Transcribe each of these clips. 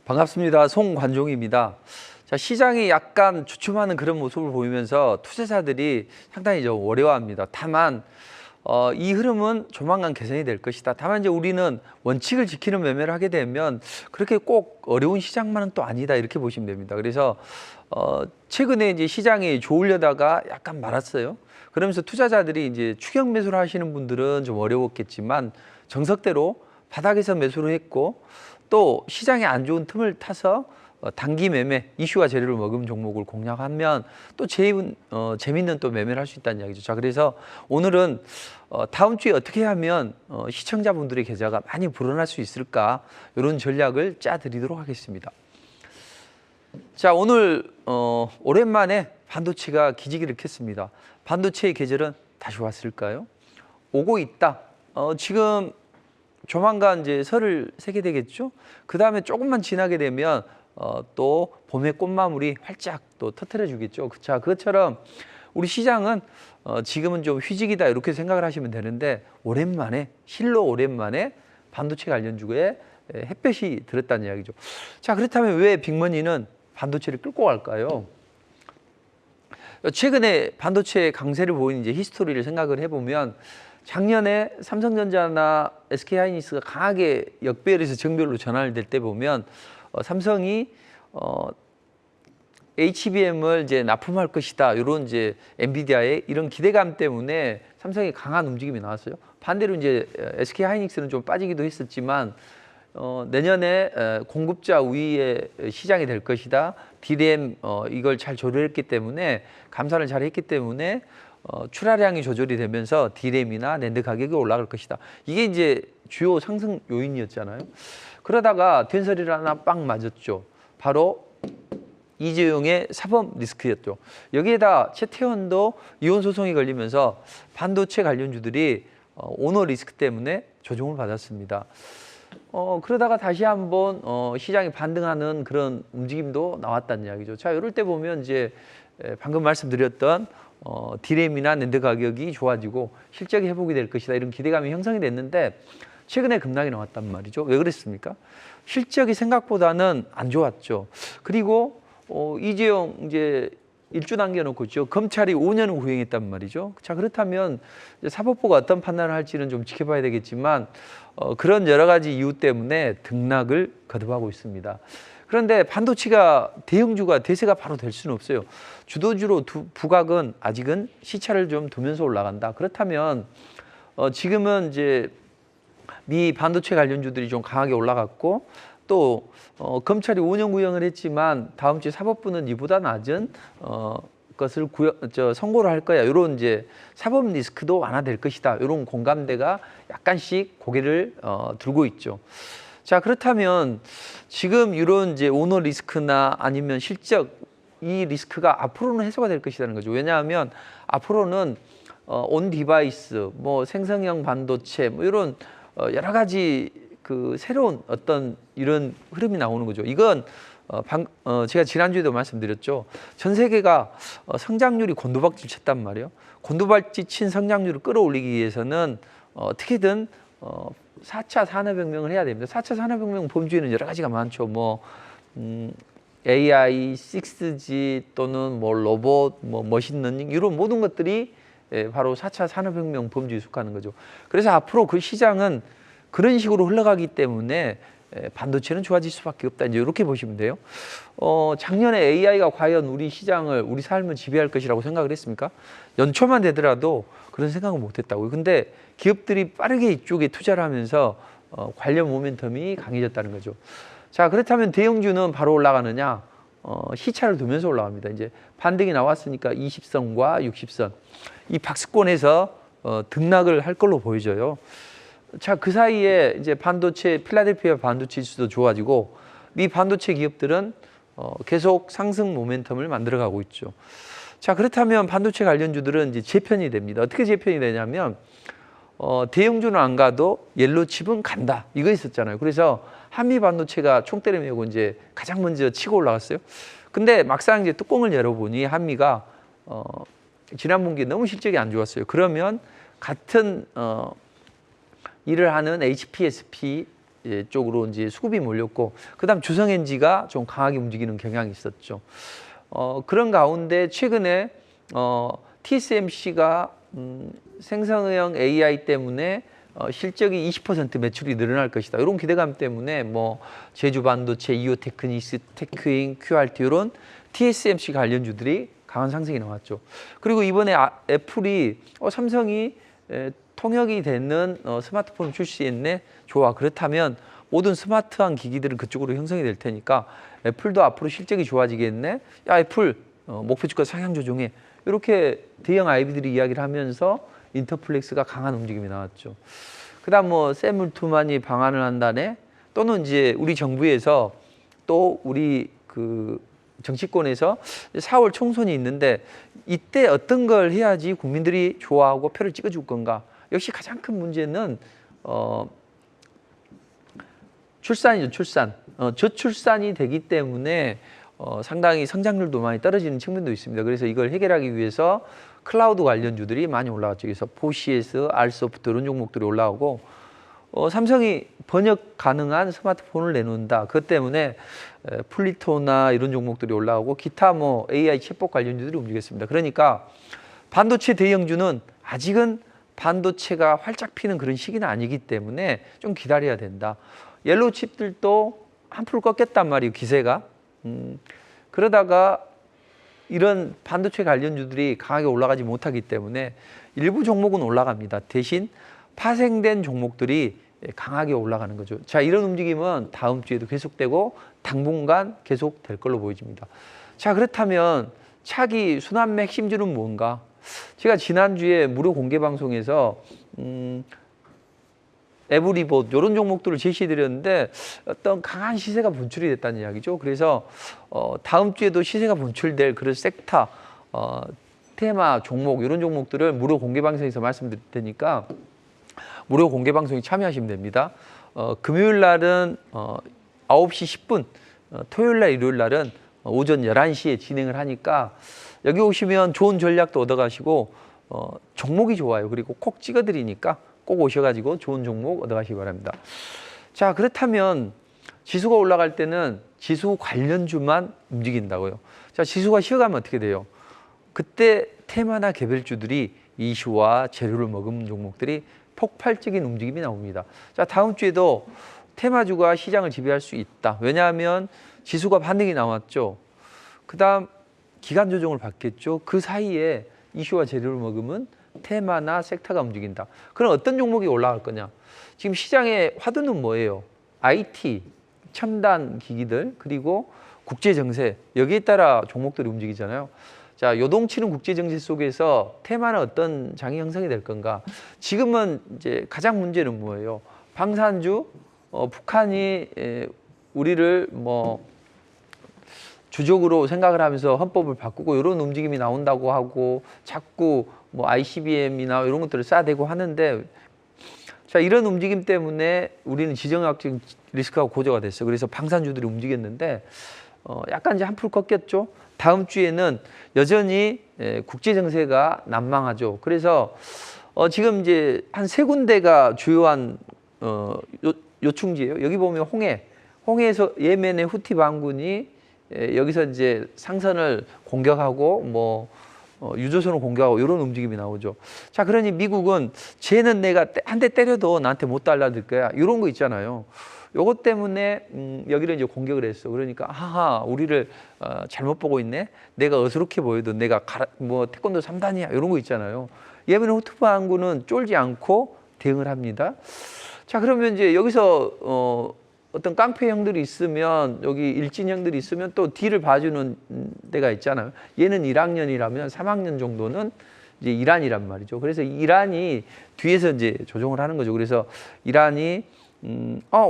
반갑습니다. 송관종입니다. 자, 시장이 약간 주춤하는 그런 모습을 보이면서 투자자들이 상당히 좀 어려워합니다. 다만 이 흐름은 조만간 개선이 될 것이다. 다만 이제 우리는 원칙을 지키는 매매를 하게 되면 그렇게 꼭 어려운 시장만은 또 아니다 이렇게 보시면 됩니다. 그래서 최근에 이제 시장이 좋으려다가 약간 말았어요. 그러면서 투자자들이 이제 추격 매수를 하시는 분들은 좀 어려웠겠지만 정석대로 바닥에서 매수를 했고 또 시장이 안 좋은 틈을 타서 단기 매매, 이슈와 재료를 먹은 종목을 공략하면 또 재밌는 또 매매를 할 수 있다는 이야기죠. 자, 그래서 오늘은 다음 주에 어떻게 하면 시청자분들의 계좌가 많이 불어날 수 있을까 이런 전략을 짜드리도록 하겠습니다. 자, 오늘 오랜만에 반도체가 기지개를 켰습니다. 반도체의 계절은 다시 왔을까요? 오고 있다. 지금 조만간 이제 설을 세게 되겠죠. 그 다음에 조금만 지나게 되면 또 봄의 꽃마무리 활짝 또 터트려 주겠죠. 자, 그것처럼 우리 시장은 지금은 좀 휴직이다 이렇게 생각을 하시면 되는데 오랜만에 실로 오랜만에 반도체 관련주에 햇볕이 들었다는 이야기죠. 자, 그렇다면 왜 빅머니는 반도체를 끌고 갈까요? 최근에 반도체 강세를 보인 이제 히스토리를 생각을 해보면 작년에 삼성전자나 SK하이닉스가 강하게 역배열에서 정배열로 전환을 될 때 보면 삼성이 HBM을 이제 납품할 것이다 이런 이제 엔비디아의 이런 기대감 때문에 삼성이 강한 움직임이 나왔어요. 반대로 이제 SK하이닉스는 좀 빠지기도 했었지만 내년에 공급자 우위의 시장이 될 것이다. DRAM 이걸 잘 조절했기 때문에 감산을 잘 했기 때문에 출하량이 조절이 되면서 DRAM이나 낸드 가격이 올라갈 것이다. 이게 이제 주요 상승 요인이었잖아요. 그러다가 된소리를 하나 빵 맞았죠. 바로 이재용의 사법 리스크였죠. 여기에다 최태원도 이혼 소송이 걸리면서 반도체 관련주들이 오너 리스크 때문에 조정을 받았습니다. 그러다가 다시 한번 시장이 반등하는 그런 움직임도 나왔다는 이야기죠. 자, 이럴 때 보면 이제 방금 말씀드렸던 DRAM이나 낸드 가격이 좋아지고 실적이 회복이 될 것이다 이런 기대감이 형성이 됐는데 최근에 급락이 나왔단 말이죠. 왜 그랬습니까? 실적이 생각보다는 안 좋았죠. 그리고 이재용 이제 일주 남겨놓고 있죠. 검찰이 5년을 구형했단 말이죠. 자, 그렇다면 사법부가 어떤 판단을 할지는 좀 지켜봐야 되겠지만 그런 여러 가지 이유 때문에 등락을 거듭하고 있습니다. 그런데 반도체가 대형주가 대세가 바로 될 수는 없어요. 주도주로 부각은 아직은 시차를 좀 두면서 올라간다. 그렇다면 지금은 이제 미 반도체 관련주들이 좀 강하게 올라갔고 또 검찰이 5년 구형을 했지만 다음 주에 사법부는 이보다 낮은 것을 선고를 할 거야. 이런 이제 사법 리스크도 완화될 것이다. 이런 공감대가 약간씩 고개를 들고 있죠. 자, 그렇다면 지금 이런 이제 오너 리스크나 아니면 실적 이 리스크가 앞으로는 해소가 될 것이라는 거죠. 왜냐하면 앞으로는 온 디바이스, 뭐 생성형 반도체, 뭐 이런 여러 가지 그 새로운 어떤 이런 흐름이 나오는 거죠. 이건 제가 지난주에도 말씀드렸죠. 전 세계가 성장률이 곤두박질 쳤단 말이에요. 곤두박질 친 성장률을 끌어올리기 위해서는 어떻게든 4차 산업혁명을 해야 됩니다. 4차 산업혁명 범주에는 여러 가지가 많죠. 뭐 AI, 6G 또는 뭐 로봇, 뭐 머신러닝 이런 모든 것들이 바로 4차 산업혁명 범주에 속하는 거죠. 그래서 앞으로 그 시장은 그런 식으로 흘러가기 때문에 반도체는 좋아질 수밖에 없다. 이제 이렇게 보시면 돼요. 작년에 AI가 과연 우리 시장을, 우리 삶을 지배할 것이라고 생각을 했습니까? 연초만 되더라도 그런 생각은 못했다고요. 근데 기업들이 빠르게 이쪽에 투자를 하면서 관련 모멘텀이 강해졌다는 거죠. 자, 그렇다면 대형주는 바로 올라가느냐? 시차를 두면서 올라갑니다. 이제 반등이 나왔으니까 20선과 60선. 이 박스권에서 등락을 할 걸로 보여져요. 자, 그 사이에 이제 반도체, 필라델피아 반도체 지수도 좋아지고 미 반도체 기업들은 계속 상승 모멘텀을 만들어가고 있죠. 자, 그렇다면 반도체 관련주들은 이제 재편이 됩니다. 어떻게 재편이 되냐면 대형주는 안 가도 옐로칩은 간다. 이거 있었잖아요. 그래서 한미 반도체가 총대를 메고 이제 가장 먼저 치고 올라갔어요. 근데 막상 이제 뚜껑을 열어보니 한미가 지난 분기에 너무 실적이 안 좋았어요. 그러면 같은 일을 하는 HPSP 쪽으로 이제 수급이 몰렸고, 그다음 주성엔지가 좀 강하게 움직이는 경향이 있었죠. 그런 가운데 최근에 TSMC가 생성형 AI 때문에 실적이 20% 매출이 늘어날 것이다, 이런 기대감 때문에 뭐 제주반도체, 이오테크니스, 테크인, QRT 이런 TSMC 관련주들이 강한 상승이 나왔죠. 그리고 이번에 애플이 삼성이 통역이 되는 스마트폰을 출시했네. 좋아. 그렇다면 모든 스마트한 기기들은 그쪽으로 형성이 될 테니까 애플도 앞으로 실적이 좋아지겠네. 야, 애플 목표 주가 상향 조정해. 이렇게 대형 IB들이 이야기를 하면서 인터플렉스가 강한 움직임이 나왔죠. 그다음 뭐 세물투만이 방한을 한다네. 또는 이제 우리 정부에서 또 우리 그 정치권에서 4월 총선이 있는데 이때 어떤 걸 해야지 국민들이 좋아하고 표를 찍어줄 건가. 역시 가장 큰 문제는 출산이죠. 출산. 저출산이 되기 때문에 상당히 성장률도 많이 떨어지는 측면도 있습니다. 그래서 이걸 해결하기 위해서 클라우드 관련주들이 많이 올라왔죠. 그래서 포시에스, R소프트 이런 종목들이 올라오고 삼성이 번역 가능한 스마트폰을 내놓는다. 그것 때문에 플리토나 이런 종목들이 올라오고 기타 뭐 AI 챗봇 관련주들이 움직였습니다. 그러니까 반도체 대형주는 아직은 반도체가 활짝 피는 그런 시기는 아니기 때문에 좀 기다려야 된다. 옐로우 칩들도 한풀 꺾였단 말이에요, 기세가. 그러다가 이런 반도체 관련주들이 강하게 올라가지 못하기 때문에 일부 종목은 올라갑니다. 대신 파생된 종목들이 강하게 올라가는 거죠. 자, 이런 움직임은 다음 주에도 계속되고 당분간 계속될 걸로 보여집니다. 자, 그렇다면 차기 순환매 핵심주는 뭔가? 제가 지난주에 무료 공개 방송에서 에브리봇 이런 종목들을 제시해 드렸는데 어떤 강한 시세가 분출이 됐다는 이야기죠. 그래서 다음 주에도 시세가 분출될 그런 섹터, 테마 종목 이런 종목들을 무료 공개 방송에서 말씀드릴 테니까 무료 공개 방송에 참여하시면 됩니다. 금요일 날은 9시 10분, 토요일 날, 일요일 날은 오전 11시에 진행을 하니까 여기 오시면 좋은 전략도 얻어가시고 종목이 좋아요. 그리고 콕 찍어드리니까 꼭 오셔가지고 좋은 종목 얻어가시기 바랍니다. 자, 그렇다면 지수가 올라갈 때는 지수 관련주만 움직인다고요. 자, 지수가 쉬어가면 어떻게 돼요? 그때 테마나 개별주들이 이슈와 재료를 머금은 종목들이 폭발적인 움직임이 나옵니다. 자, 다음 주에도 테마주가 시장을 지배할 수 있다. 왜냐하면 지수가 반등이 나왔죠. 그 다음 기간 조정을 받겠죠. 그 사이에 이슈와 재료를 머금은 테마나 섹터가 움직인다. 그럼 어떤 종목이 올라갈 거냐? 지금 시장의 화두는 뭐예요? IT, 첨단 기기들, 그리고 국제정세, 여기에 따라 종목들이 움직이잖아요. 자, 요동치는 국제정세 속에서 테마는 어떤 장이 형성이 될 건가? 지금은 이제 가장 문제는 뭐예요? 방산주, 북한이 우리를 뭐 주적으로 생각을 하면서 헌법을 바꾸고 이런 움직임이 나온다고 하고 자꾸 뭐 ICBM이나 이런 것들을 쏴대고 하는데, 자, 이런 움직임 때문에 우리는 지정학적 리스크가 고조가 됐어요. 그래서 방산주들이 움직였는데 약간 이제 한풀 꺾였죠. 다음 주에는 여전히 국제 정세가 난망하죠. 그래서 지금 이제 한 세 군데가 주요한 요충지예요. 여기 보면 홍해에서 예멘의 후티 반군이 여기서 이제 상선을 공격하고 뭐 유조선을 공격하고 이런 움직임이 나오죠. 자, 그러니 미국은 쟤는 내가 한 대 때려도 나한테 못 달라들 거야, 이런 거 있잖아요. 요것 때문에 여기를 이제 공격을 했어. 그러니까 하하, 우리를 잘못 보고 있네. 내가 어스럽게 보여도 내가 뭐 태권도 3단이야 이런 거 있잖아요. 예멘 후티 반군은 쫄지 않고 대응을 합니다. 자, 그러면 이제 여기서 어떤 깡패 형들이 있으면, 여기 일진 형들이 있으면 또 뒤를 봐주는 데가 있잖아요. 얘는 1학년이라면 3학년 정도는 이제 이란이란 말이죠. 그래서 이란이 뒤에서 이제 조종을 하는 거죠. 그래서 이란이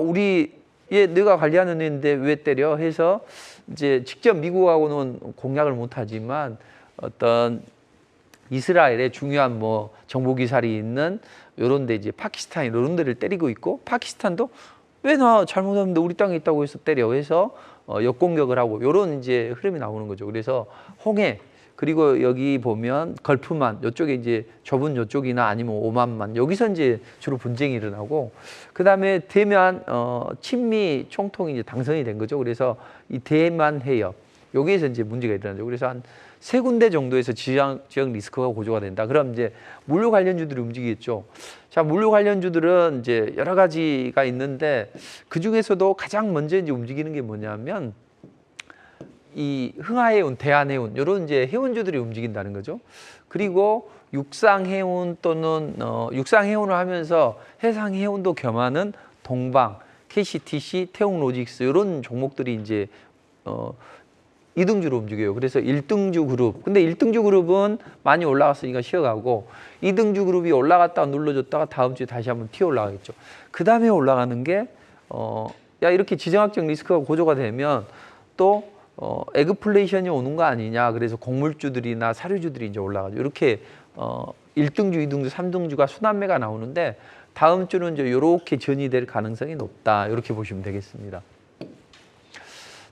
우리 얘 내가 관리하는 애인데 왜 때려 해서 이제 직접 미국하고는 공략을 못하지만 어떤 이스라엘의 중요한 뭐 정보기살이 있는 요런 데 이제 파키스탄 이런 데를 때리고 있고, 파키스탄도 왜 나 잘못하는데 우리 땅에 있다고 해서 때려 해서 역공격을 하고 요런 이제 흐름이 나오는 거죠. 그래서 홍해, 그리고 여기 보면 걸프만 이쪽에 이제 좁은 이쪽이나 아니면 오만만 여기서 이제 주로 분쟁이 일어나고 그다음에 대만 친미 총통이 이제 당선이 된 거죠. 그래서 이 대만 해협 여기에서 이제 문제가 일어나죠. 그래서 한 세 군데 정도에서 지역 리스크가 고조가 된다. 그럼 이제 물류 관련주들이 움직이겠죠. 자, 물류 관련주들은 이제 여러 가지가 있는데 그 중에서도 가장 먼저 이제 움직이는 게 뭐냐면 이 흥하해운, 대한해운 이런 이제 해운주들이 움직인다는 거죠. 그리고 육상해운 또는 육상해운을 하면서 해상해운도 겸하는 동방, KCTC, 태웅로직스 이런 종목들이 이제 2등주로 움직여요. 그래서 1등주 그룹. 근데 1등주 그룹은 많이 올라갔으니까 쉬어가고 2등주 그룹이 올라갔다가 눌러줬다가 다음 주에 다시 한번 튀어 올라가겠죠. 그 다음에 올라가는 게 야 이렇게 지정학적 리스크가 고조가 되면 또 에그플레이션이 오는 거 아니냐. 그래서 곡물주들이나 사료주들이 이제 올라가죠. 이렇게 1등주, 2등주, 3등주가 순환매가 나오는데 다음 주는 이제 이렇게 전이될 가능성이 높다. 이렇게 보시면 되겠습니다.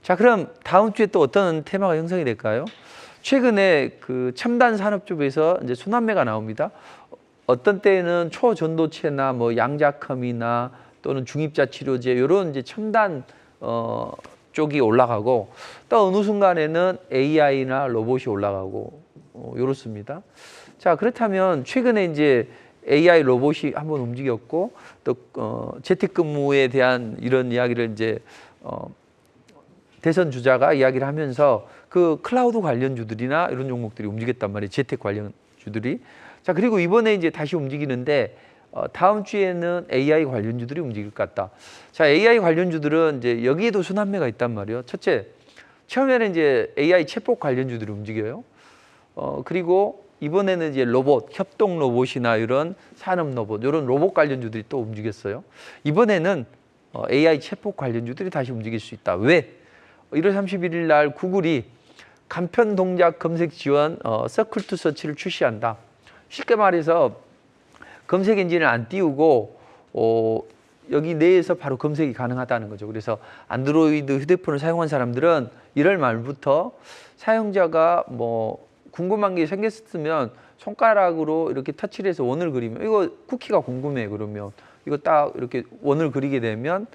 자, 그럼 다음 주에 또 어떤 테마가 형성이 될까요? 최근에 그 첨단 산업 쪽에서 이제 순환매가 나옵니다. 어떤 때에는 초전도체나 뭐 양자컴이나 또는 중입자 치료제 이런 이제 첨단 쪽이 올라가고 또 어느 순간에는 AI나 로봇이 올라가고 이렇습니다. 자, 그렇다면 최근에 이제 AI 로봇이 한번 움직였고 또 재택근무에 대한 이런 이야기를 이제 대선 주자가 이야기를 하면서 그 클라우드 관련주들이나 이런 종목들이 움직였단 말이에요. 재택 관련주들이. 자, 그리고 이번에 이제 다시 움직이는데 다음 주에는 AI 관련주들이 움직일 것 같다. 자, AI 관련주들은 이제 여기에도 순환매가 있단 말이에요. 첫째, 처음에는 이제 AI 챗봇 관련주들이 움직여요. 그리고 이번에는 이제 로봇, 협동 로봇이나 이런 산업 로봇, 이런 로봇 관련주들이 또 움직였어요. 이번에는 AI 챗봇 관련주들이 다시 움직일 수 있다. 왜? 1월 31일 날 구글이 간편 동작 검색 지원 서클 투 서치를 출시한다. 쉽게 말해서 검색 엔진을 안 띄우고 여기 내에서 바로 검색이 가능하다는 거죠. 그래서 안드로이드 휴대폰을 사용한 사람들은 1월 말부터 사용자가 뭐 궁금한 게 생겼으면 손가락으로 이렇게 터치를 해서 원을 그리면 이거 쿠키가 궁금해 그러면 이거 딱 이렇게 원을 그리게 되면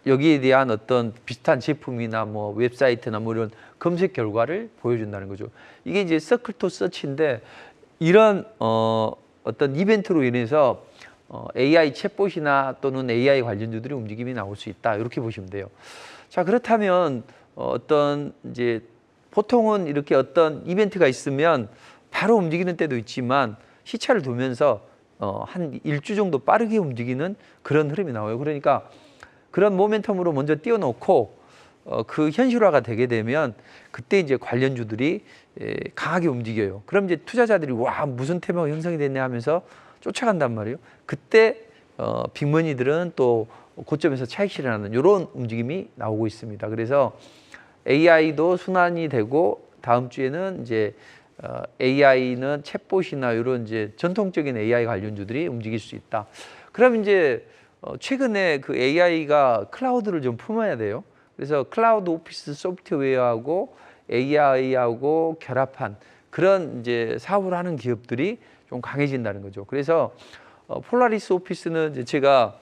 여기에 대한 어떤 비슷한 제품이나 뭐 웹사이트나 뭐 이런 검색 결과를 보여준다는 거죠. 이게 이제 서클 투 서치인데 이런 어떤 이벤트로 인해서 AI 챗봇이나 또는 AI 관련주들이 움직임이 나올 수 있다. 이렇게 보시면 돼요. 자, 그렇다면 어떤 이제 보통은 이렇게 어떤 이벤트가 있으면 바로 움직이는 때도 있지만 시차를 두면서 한 일주 정도 빠르게 움직이는 그런 흐름이 나와요. 그러니까 그런 모멘텀으로 먼저 띄워놓고 그 현실화가 되게 되면 그때 이제 관련주들이 강하게 움직여요. 그럼 이제 투자자들이 와 무슨 테마가 형성이 됐냐 하면서 쫓아간단 말이에요. 그때 빅머니들은 또 고점에서 차익 실현하는 이런 움직임이 나오고 있습니다. 그래서 AI도 순환이 되고 다음 주에는 이제 AI는 챗봇이나 이런 이제 전통적인 AI 관련주들이 움직일 수 있다. 그럼 이제 최근에 그 AI가 클라우드를 좀 품어야 돼요. 그래서 클라우드 오피스 소프트웨어하고 AI하고 결합한 그런 이제 사업을 하는 기업들이 좀 강해진다는 거죠. 그래서 폴라리스 오피스는 이제 제가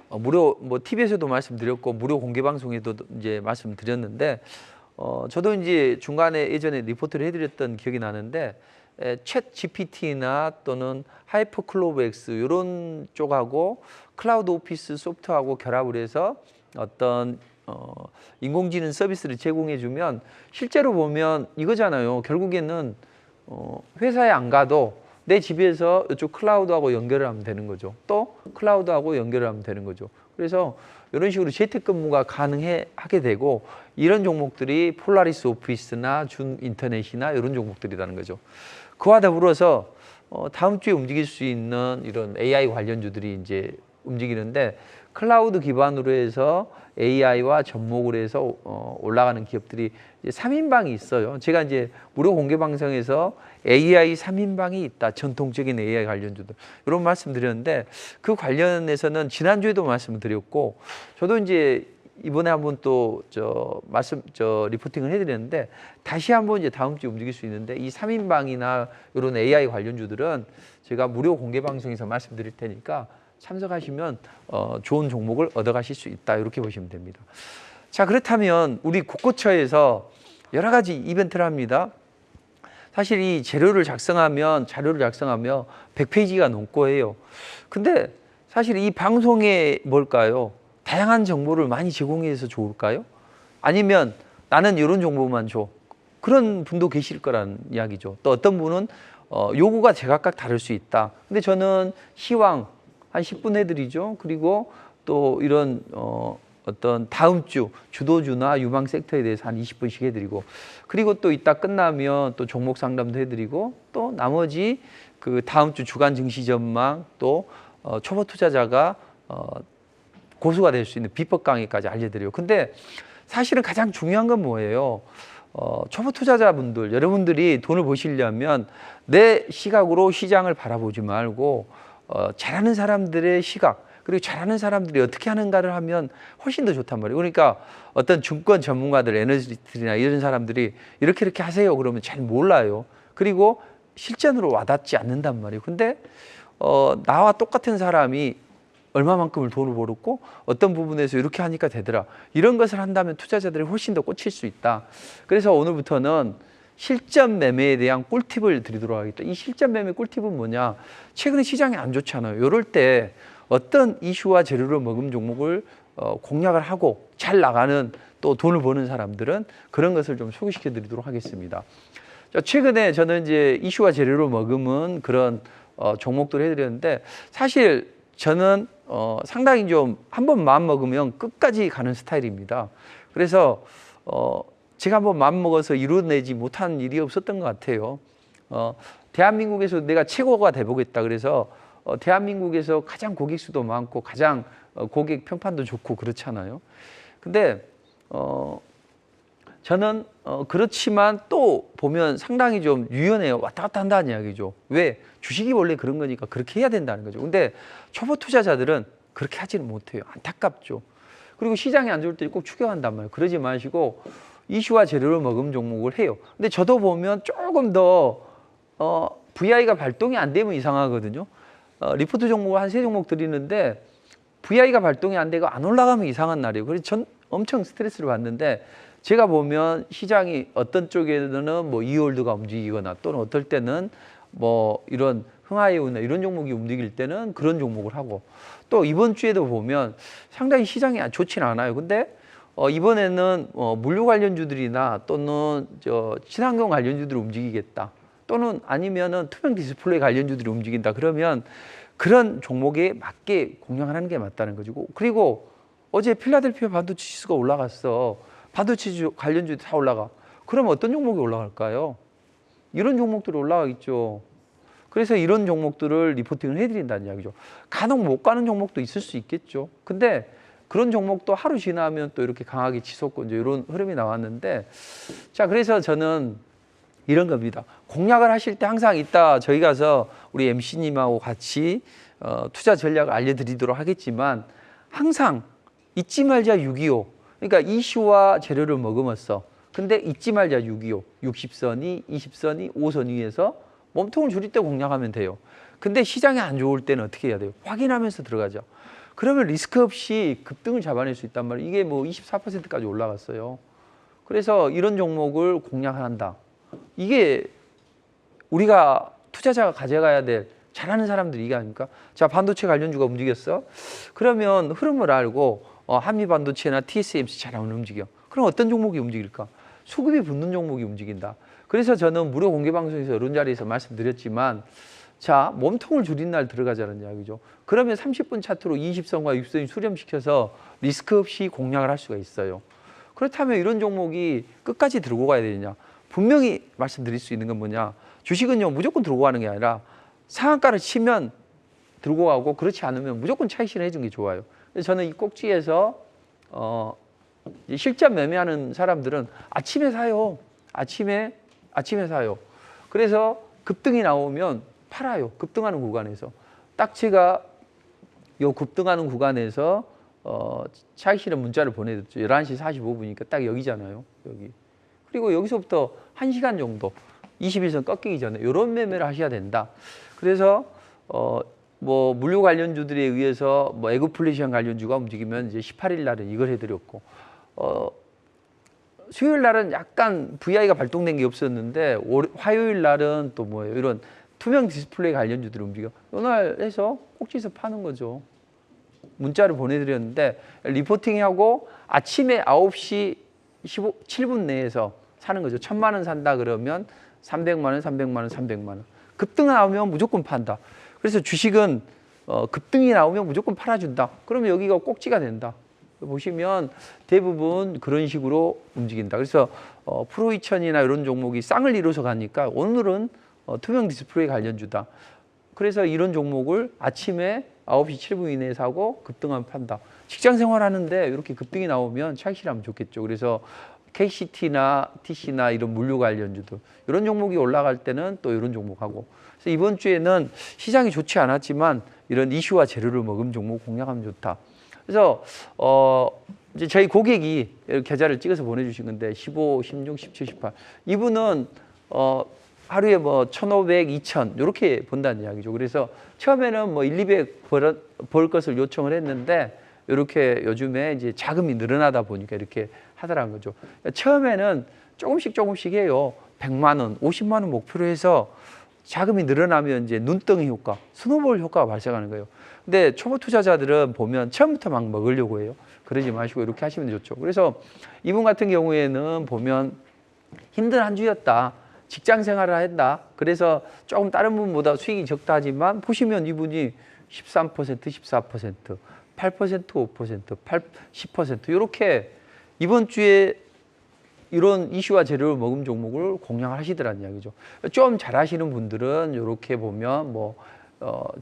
무료 뭐 TV에서도 말씀드렸고 무료 공개 방송에도 이제 말씀드렸는데 저도 이제 중간에 예전에 리포트를 해드렸던 기억이 나는데 챗 GPT나 또는 하이퍼 클로브X 이런 쪽하고 클라우드 오피스 소프트하고 결합을 해서 어떤 인공지능 서비스를 제공해 주면 실제로 보면 이거잖아요. 결국에는 회사에 안 가도 내 집에서 이쪽 클라우드하고 연결을 하면 되는 거죠. 또 클라우드하고 연결을 하면 되는 거죠. 그래서 이런 식으로 재택근무가 가능하게 되고 이런 종목들이 폴라리스 오피스나 준 인터넷이나 이런 종목들이라는 거죠. 그와 더불어서 다음 주에 움직일 수 있는 이런 AI 관련주들이 이제 움직이는데 클라우드 기반으로 해서 AI와 접목을 해서 올라가는 기업들이 이제 3인방이 있어요. 제가 이제 무료 공개 방송에서 AI 3인방이 있다. 전통적인 AI 관련주들. 이런 말씀 드렸는데 그 관련해서는 지난주에도 말씀을 드렸고 저도 이제 이번에 한번 또 리포팅을 해드렸는데 다시 한번 이제 다음 주에 움직일 수 있는데 이 3인방이나 이런 AI 관련주들은 제가 무료 공개 방송에서 말씀드릴 테니까 참석하시면 좋은 종목을 얻어가실 수 있다 이렇게 보시면 됩니다. 자, 그렇다면 우리 국고처에서 여러 가지 이벤트를 합니다. 사실 이 자료를 작성하며 100페이지가 넘고 해요. 근데 사실 이 방송에 뭘까요? 다양한 정보를 많이 제공해서 좋을까요? 아니면 나는 이런 정보만 줘. 그런 분도 계실 거라는 이야기죠. 또 어떤 분은 요구가 제각각 다를 수 있다. 근데 저는 시황 한 10분 해드리죠. 그리고 또 이런 어떤 다음 주 주도주나 유망 섹터에 대해서 한 20분씩 해드리고, 그리고 또 이따 끝나면 또 종목 상담도 해드리고, 또 나머지 그 다음 주 주간 증시 전망, 또 초보 투자자가 고수가 될 수 있는 비법 강의까지 알려드려요. 근데 사실은 가장 중요한 건 뭐예요? 초보 투자자분들, 여러분들이 돈을 버시려면 내 시각으로 시장을 바라보지 말고 잘하는 사람들의 시각, 그리고 잘하는 사람들이 어떻게 하는가를 하면 훨씬 더 좋단 말이에요. 그러니까 어떤 증권 전문가들, 애널리스트나 이런 사람들이 이렇게 하세요 그러면 잘 몰라요. 그리고 실전으로 와닿지 않는단 말이에요. 근데 나와 똑같은 사람이 얼마만큼을 돈을 벌었고 어떤 부분에서 이렇게 하니까 되더라. 이런 것을 한다면 투자자들이 훨씬 더 꽂힐 수 있다. 그래서 오늘부터는 실전 매매에 대한 꿀팁을 드리도록 하겠다. 이 실전 매매 꿀팁은 뭐냐? 최근에 시장이 안 좋잖아요. 이럴 때 어떤 이슈와 재료를 먹은 종목을 공략을 하고 잘 나가는 또 돈을 버는 사람들은 그런 것을 좀 소개시켜 드리도록 하겠습니다. 최근에 저는 이제 이슈와 재료를 머금은 그런 종목들을 해드렸는데, 사실 저는 상당히 좀 한번 마음 먹으면 끝까지 가는 스타일입니다. 그래서 제가 한번 마음 먹어서 이뤄내지 못한 일이 없었던 것 같아요. 대한민국에서 내가 최고가 돼보겠다. 그래서 대한민국에서 가장 고객 수도 많고 가장 고객 평판도 좋고 그렇잖아요. 근데 저는 그렇지만 또 보면 상당히 좀 유연해요. 왔다 갔다 한다는 이야기죠. 왜? 주식이 원래 그런 거니까 그렇게 해야 된다는 거죠. 근데 초보 투자자들은 그렇게 하지는 못해요. 안타깝죠. 그리고 시장이 안 좋을 때 꼭 추격한단 말이에요. 그러지 마시고 이슈와 재료를 먹은 종목을 해요. 근데 저도 보면 조금 더 VI가 발동이 안 되면 이상하거든요. 리포트 종목을 한 3종목 드리는데 VI가 발동이 안 되고 안 올라가면 이상한 날이에요. 그래서 전 엄청 스트레스를 받는데, 제가 보면 시장이 어떤 쪽에는 뭐 이홀드가 움직이거나 또는 어떨 때는 뭐 이런 흥하이오나 이런 종목이 움직일 때는 그런 종목을 하고, 또 이번 주에도 보면 상당히 시장이 좋지는 않아요. 근데 이번에는 물류 관련주들이나 또는 친환경 관련주들이 움직이겠다, 또는 아니면은 투명 디스플레이 관련주들이 움직인다. 그러면 그런 종목에 맞게 공략하는 게 맞다는 거죠. 그리고 어제 필라델피아 반도체 지수가 올라갔어. 반도체 관련주들 다 올라가. 그럼 어떤 종목이 올라갈까요? 이런 종목들이 올라가겠죠. 그래서 이런 종목들을 리포팅을 해드린다는 이야기죠. 간혹 못 가는 종목도 있을 수 있겠죠. 근데 그런 종목도 하루 지나면 또 이렇게 강하게 치솟고 이제 이런 흐름이 나왔는데, 자, 그래서 저는 이런 겁니다. 공략을 하실 때 항상 이따 저희 가서 우리 MC님하고 같이 투자 전략을 알려드리도록 하겠지만, 항상 잊지 말자 625. 그러니까 이슈와 재료를 머금었어. 근데 잊지 말자 625. 60선이, 20선이, 5선 위에서 몸통을 줄일 때 공략하면 돼요. 근데 시장이 안 좋을 때는 어떻게 해야 돼요? 확인하면서 들어가죠. 그러면 리스크 없이 급등을 잡아낼 수 있단 말이에요. 이게 뭐 24%까지 올라갔어요. 그래서 이런 종목을 공략한다. 이게 우리가 투자자가 가져가야 될, 잘하는 사람들이 이게 아닙니까? 자, 반도체 관련주가 움직였어. 그러면 흐름을 알고 한미 반도체나 TSMC 잘 안 움직여. 그럼 어떤 종목이 움직일까? 수급이 붙는 종목이 움직인다. 그래서 저는 무료 공개 방송에서 이런 자리에서 말씀드렸지만, 자, 몸통을 줄인 날 들어가자는 이야기죠. 그러면 30분 차트로 20선과 60선이 수렴시켜서 리스크 없이 공략을 할 수가 있어요. 그렇다면 이런 종목이 끝까지 들고 가야 되느냐? 분명히 말씀드릴 수 있는 건 뭐냐? 주식은요, 무조건 들고 가는 게 아니라 상한가를 치면 들고 가고, 그렇지 않으면 무조건 차익 실현해 주는 게 좋아요. 그래서 저는 이 꼭지에서 실전 매매하는 사람들은 아침에 사요. 아침에 사요. 그래서 급등이 나오면 팔아요. 급등하는 구간에서. 딱 제가 요 급등하는 구간에서 차익 실현 문자를 보내줬죠. 11시 45분이니까 딱 여기잖아요. 여기. 그리고 여기서부터 1시간 정도 21선 꺾이기 전에 이런 매매를 하셔야 된다. 그래서 뭐 물류 관련주들에 의해서 뭐 에그플레이션 관련주가 움직이면 이제 18일 날은 이걸 해드렸고 수요일 날은 약간 VI가 발동된 게 없었는데 화요일 날은 또 뭐예요? 이런 투명 디스플레이 관련주들이 움직여. 이날 해서 꼭지에서 파는 거죠. 문자를 보내드렸는데 리포팅하고 아침에 9시 7분 내에서 사는 거죠. 1,000만 원 산다 그러면 300만 원, 300만 원, 300만 원. 급등 나오면 무조건 판다. 그래서 주식은 급등이 나오면 무조건 팔아준다. 그러면 여기가 꼭지가 된다. 보시면 대부분 그런 식으로 움직인다. 그래서 프로2000이나 이런 종목이 쌍을 이뤄서 가니까 오늘은 투명 디스플레이 관련주다. 그래서 이런 종목을 아침에 9시 7분 이내에 사고 급등하면 판다. 직장 생활하는데 이렇게 급등이 나오면 차익 실하면 좋겠죠. 그래서 KCT나 TC나 이런 물류 관련주들 이런 종목이 올라갈 때는 또 이런 종목하고. 그래서 이번 주에는 시장이 좋지 않았지만 이런 이슈와 재료를 먹은 종목 공략하면 좋다. 그래서 이제 저희 고객이 계좌를 찍어서 보내주신 건데 15, 16, 17, 18 이분은 하루에 뭐 1,500, 2,000 이렇게 번다는 이야기죠. 그래서 처음에는 뭐 1, 200 벌 것을 요청을 했는데 이렇게 요즘에 이제 자금이 늘어나다 보니까 이렇게 하더라는 거죠. 처음에는 조금씩 해요. 100만 원, 50만 원 목표로 해서 자금이 늘어나면 이제 눈덩이 효과, 스노볼 효과가 발생하는 거예요. 근데 초보 투자자들은 보면 처음부터 막 먹으려고 해요. 그러지 마시고 이렇게 하시면 좋죠. 그래서 이분 같은 경우에는 보면 힘든 한 주였다. 직장 생활을 했다. 그래서 조금 다른 분보다 수익이 적다 하지만 보시면 이분이 13%, 14%, 8%, 5%, 10% 이렇게 이번 주에 이런 이슈와 재료를 먹은 종목을 공략을 하시더라는 이야기죠. 좀 잘하시는 분들은 이렇게 보면 뭐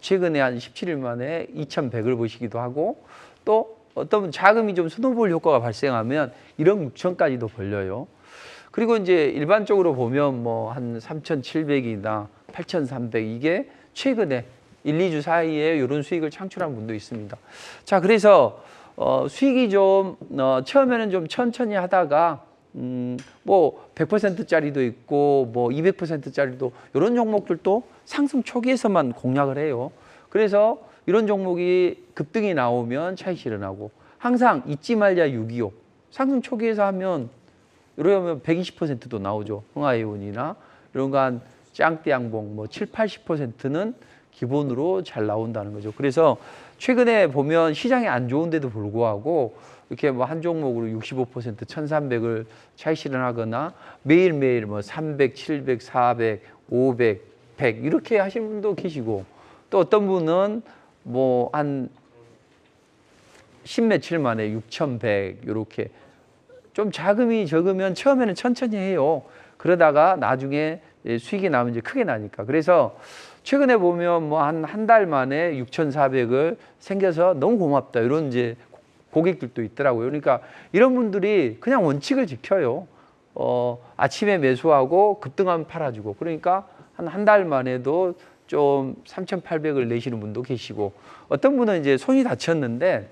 최근에 한 17일 만에 2,100을 보시기도 하고 또 어떤 분 자금이 좀 스노볼 효과가 발생하면 1억 6천까지도 벌려요. 그리고 이제 일반적으로 보면 뭐 한 3,700이나 8,300 이게 최근에 1, 2주 사이에 이런 수익을 창출한 분도 있습니다. 자, 그래서 수익이 좀 처음에는 좀 천천히 하다가 뭐 100%짜리도 있고 뭐 200%짜리도 이런 종목들도 상승 초기에서만 공략을 해요. 그래서 이런 종목이 급등이 나오면 차익 실현하고 항상 잊지 말자 625 상승 초기에서 하면 이러면 120%도 나오죠. 흥하이온이나 이런 거 한 짱띠양봉 뭐 7, 80%는 기본으로 잘 나온다는 거죠. 그래서 최근에 보면 시장이 안 좋은데도 불구하고 이렇게 뭐 한 종목으로 65%, 1,300을 차익 실현하거나 매일매일 뭐 300, 700, 400, 500, 100 이렇게 하시는 분도 계시고 또 어떤 분은 뭐 한 10며칠 만에 6,100 이렇게 좀 자금이 적으면 처음에는 천천히 해요. 그러다가 나중에 수익이 나면 이제 크게 나니까. 그래서 최근에 보면 뭐 한 달 만에 6,400을 생겨서 너무 고맙다. 이런 이제 고객들도 있더라고요. 그러니까 이런 분들이 그냥 원칙을 지켜요. 아침에 매수하고 급등하면 팔아주고. 그러니까 한 달 만에도 좀 3,800을 내시는 분도 계시고 어떤 분은 이제 손이 다쳤는데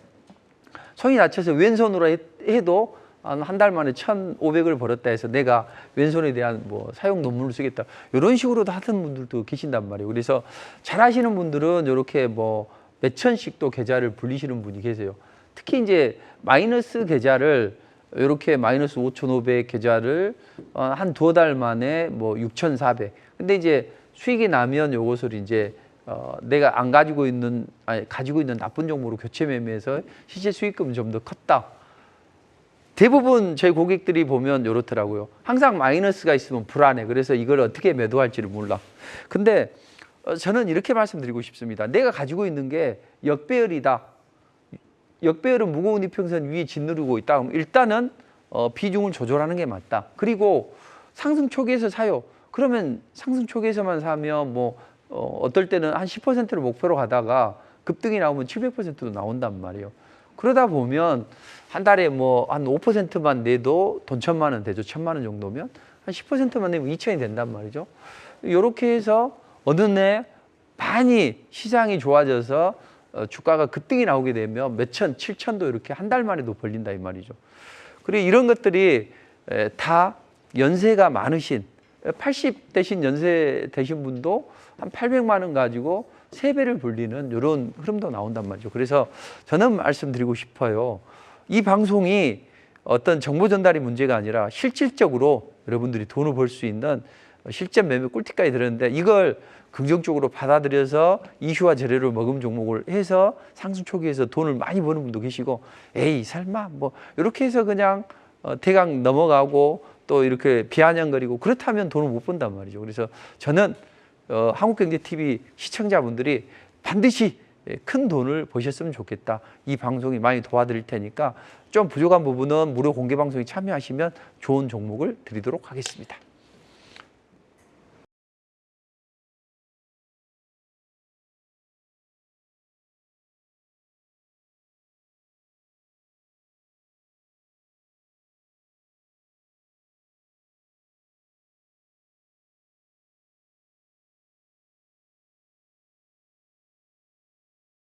손이 다쳐서 왼손으로 해도 한 달 만에 1,500을 벌었다 해서 내가 왼손에 대한 뭐 사용 논문을 쓰겠다. 이런 식으로도 하는 분들도 계신단 말이에요. 그래서 잘 하시는 분들은 이렇게 뭐 몇천씩 또 계좌를 불리시는 분이 계세요. 특히 이제 마이너스 계좌를 이렇게 마이너스 5,500 계좌를 한 두어 달 만에 뭐 6,400. 근데 이제 수익이 나면 요것을 이제 내가 안 가지고 있는 가지고 있는 나쁜 종목으로 교체 매매해서 실제 수익금은 좀 더 컸다. 대부분 저희 고객들이 보면 이렇더라고요. 항상 마이너스가 있으면 불안해. 그래서 이걸 어떻게 매도할지를 몰라. 근데 저는 이렇게 말씀드리고 싶습니다. 내가 가지고 있는 게 역배열이다. 역배열은 무거운 이평선 위에 짓누르고 있다. 그럼 일단은 비중을 조절하는 게 맞다. 그리고 상승 초기에서 사요. 그러면 상승 초기에서만 사면 뭐 어떨 때는 한 10%를 목표로 가다가 급등이 나오면 700%도 나온단 말이에요. 그러다 보면 한 달에 뭐 한 5%만 내도 돈 1,000만 원 되죠. 1,000만 원 정도면 한 10%만 내면 2,000이 된단 말이죠. 이렇게 해서 어느 날 많이 시장이 좋아져서 주가가 급등이 나오게 되면 몇천, 7천도 이렇게 한 달 만에도 벌린다 이 말이죠. 그리고 이런 것들이 다 연세가 많으신 80 대신 연세 되신 분도 한 800만 원 가지고 3배를 벌리는 이런 흐름도 나온단 말이죠. 그래서 저는 말씀드리고 싶어요. 이 방송이 어떤 정보 전달이 문제가 아니라 실질적으로 여러분들이 돈을 벌 수 있는 실전 매매 꿀팁까지 들었는데 이걸 긍정적으로 받아들여서 이슈와 재료를 머금 종목을 해서 상승 초기에서 돈을 많이 버는 분도 계시고 에이 설마 뭐 이렇게 해서 그냥 대강 넘어가고 또 이렇게 비아냥거리고 그렇다면 돈을 못 번단 말이죠. 그래서 저는 한국경제TV 시청자분들이 반드시 큰 돈을 버셨으면 좋겠다. 이 방송이 많이 도와드릴 테니까 좀 부족한 부분은 무료 공개 방송에 참여하시면 좋은 종목을 드리도록 하겠습니다.